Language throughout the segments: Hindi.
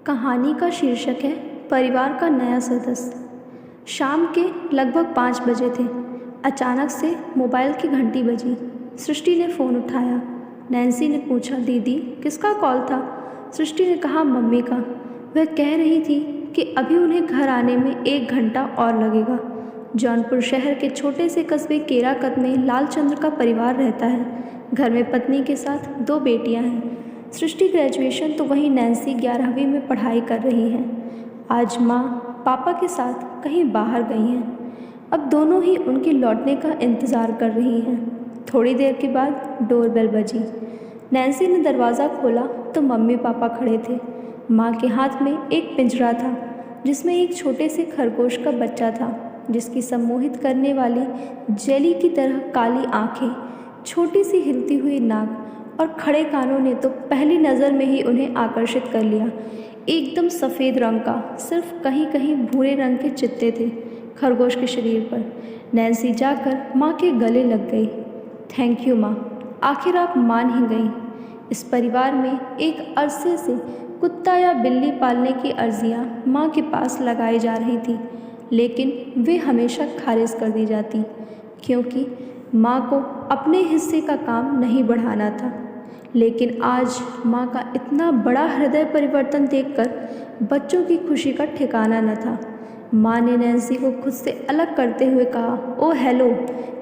कहानी का शीर्षक है परिवार का नया सदस्य। शाम के लगभग 5 बजे थे। अचानक से मोबाइल की घंटी बजी। सृष्टि ने फ़ोन उठाया। नैन्सी ने पूछा, दीदी किसका कॉल था? सृष्टि ने कहा, मम्मी का। वह कह रही थी कि अभी उन्हें घर आने में 1 घंटा और लगेगा। जौनपुर शहर के छोटे से कस्बे केराकत में लालचंद्र का परिवार रहता है। घर में पत्नी के साथ 2 बेटियां हैं। सृष्टि ग्रेजुएशन तो वहीं नैन्सी 11वीं में पढ़ाई कर रही हैं। आज माँ पापा के साथ कहीं बाहर गई हैं। अब दोनों ही उनके लौटने का इंतज़ार कर रही हैं। थोड़ी देर के बाद डोरबेल बजी। नैन्सी ने दरवाज़ा खोला तो मम्मी पापा खड़े थे। माँ के हाथ में एक पिंजरा था जिसमें एक छोटे से खरगोश का बच्चा था, जिसकी सम्मोहित करने वाली जेली की तरह काली आँखें, छोटी सी हिलती हुई नाक और खड़े कानों ने तो पहली नज़र में ही उन्हें आकर्षित कर लिया। एकदम सफ़ेद रंग का, सिर्फ कहीं कहीं भूरे रंग के चित्ते थे खरगोश के शरीर पर। नैन्सी जाकर माँ के गले लग गई। थैंक यू माँ, आखिर आप मान ही गई। इस परिवार में एक अरसे से कुत्ता या बिल्ली पालने की अर्जियाँ माँ के पास लगाई जा रही थी, लेकिन वे हमेशा खारिज कर दी जाती, क्योंकि माँ को अपने हिस्से का काम नहीं बढ़ाना था। लेकिन आज माँ का इतना बड़ा हृदय परिवर्तन देखकर बच्चों की खुशी का ठिकाना न था। माँ ने नैन्सी को खुद से अलग करते हुए कहा, ओह हेलो,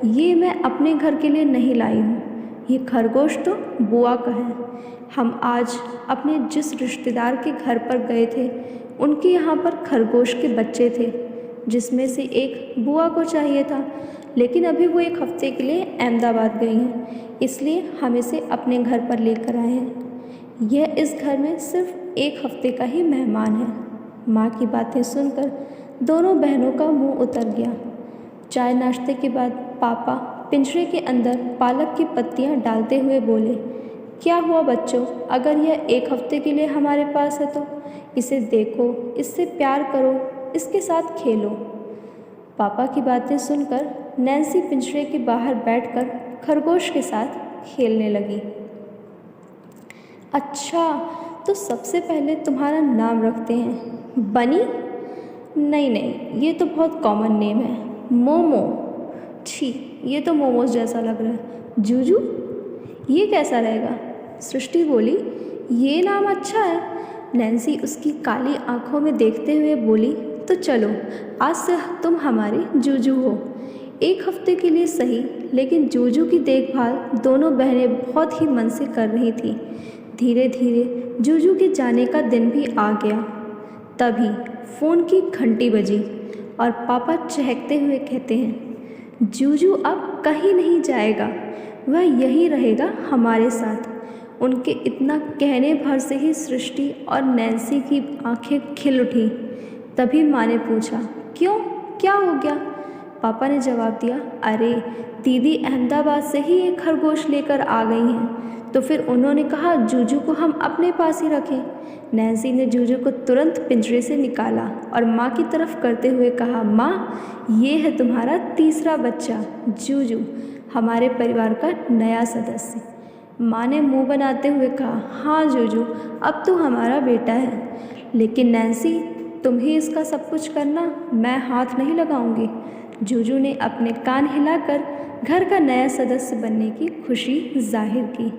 ये मैं अपने घर के लिए नहीं लाई हूँ, ये खरगोश तो बुआ का है। हम आज अपने जिस रिश्तेदार के घर पर गए थे, उनके यहाँ पर खरगोश के बच्चे थे, जिसमें से एक बुआ को चाहिए था, लेकिन अभी वो 1 हफ्ते के लिए अहमदाबाद गई हैं, इसलिए हम इसे अपने घर पर लेकर आए हैं। यह इस घर में सिर्फ 1 हफ्ते का ही मेहमान है। माँ की बातें सुनकर दोनों बहनों का मुंह उतर गया। चाय नाश्ते के बाद पापा पिंजरे के अंदर पालक की पत्तियाँ डालते हुए बोले, क्या हुआ बच्चों, अगर यह 1 हफ्ते के लिए हमारे पास है तो इसे देखो, इससे प्यार करो, इसके साथ खेलो। पापा की बातें सुनकर नैन्सी पिंजरे के बाहर बैठकर खरगोश के साथ खेलने लगी। अच्छा, तो सबसे पहले तुम्हारा नाम रखते हैं। बनी? नहीं नहीं, ये तो बहुत कॉमन नेम है। मोमो? छी, ये तो मोमोज जैसा लग रहा है। जूजू? ये कैसा रहेगा? सृष्टि बोली, ये नाम अच्छा है। नैन्सी उसकी काली आंखों में देखते हुए बोली, तो चलो आज से तुम हमारे जूजू हो। 1 हफ्ते के लिए सही, लेकिन जूजू की देखभाल दोनों बहनें बहुत ही मन से कर रही थीं। धीरे धीरे जूजू के जाने का दिन भी आ गया। तभी फ़ोन की घंटी बजी और पापा चहकते हुए कहते हैं, जूजू अब कहीं नहीं जाएगा, वह यहीं रहेगा हमारे साथ। उनके इतना कहने भर से ही सृष्टि और नैन्सी की आंखें खिल उठी। तभी माँ ने पूछा, क्यों, क्या हो गया? पापा ने जवाब दिया, अरे दीदी अहमदाबाद से ही एक खरगोश लेकर आ गई हैं, तो फिर उन्होंने कहा जूजू को हम अपने पास ही रखें। नैन्सी ने जूजू को तुरंत पिंजरे से निकाला और माँ की तरफ करते हुए कहा, माँ ये है तुम्हारा तीसरा बच्चा जूजू, हमारे परिवार का नया सदस्य। माँ ने मुँह बनाते हुए कहा, हाँ जूजू, अब तो हमारा बेटा है, लेकिन नैन्सी तुम ही इसका सब कुछ करना, मैं हाथ नहीं लगाऊंगी। जूजू ने अपने कान हिलाकर घर का नया सदस्य बनने की खुशी जाहिर की।